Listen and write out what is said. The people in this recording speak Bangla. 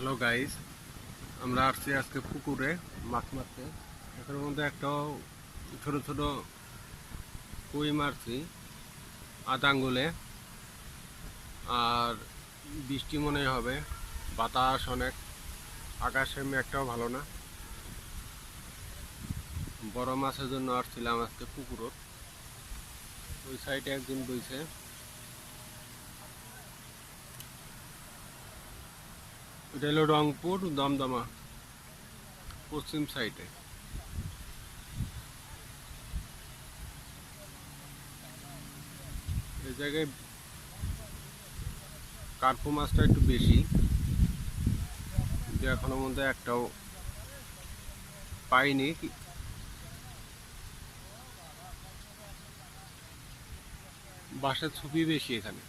হ্যালো গাইস, আমরা আসছি আজকে পুকুরে মাছ মারতে। এখানের মধ্যে একটা ছোট ছোট কই মারছি আধা আঙ্গুলে। আর বৃষ্টি মনে হবে, বাতাস অনেক, আকাশের মেঘটাও ভালো না। বড় মাছের জন্য আসছিলাম আজকে পুকুরত। ওই সাইডে একদিন বইছে। এটা হলো রংপুর দমদমা পশ্চিম সাইডে। এই জায়গায় কার্পু মাছটা একটু বেশি, কিন্তু এখনো মধ্যে একটাও পাইনি। বাঁশের ছুপি বেশি এখানে।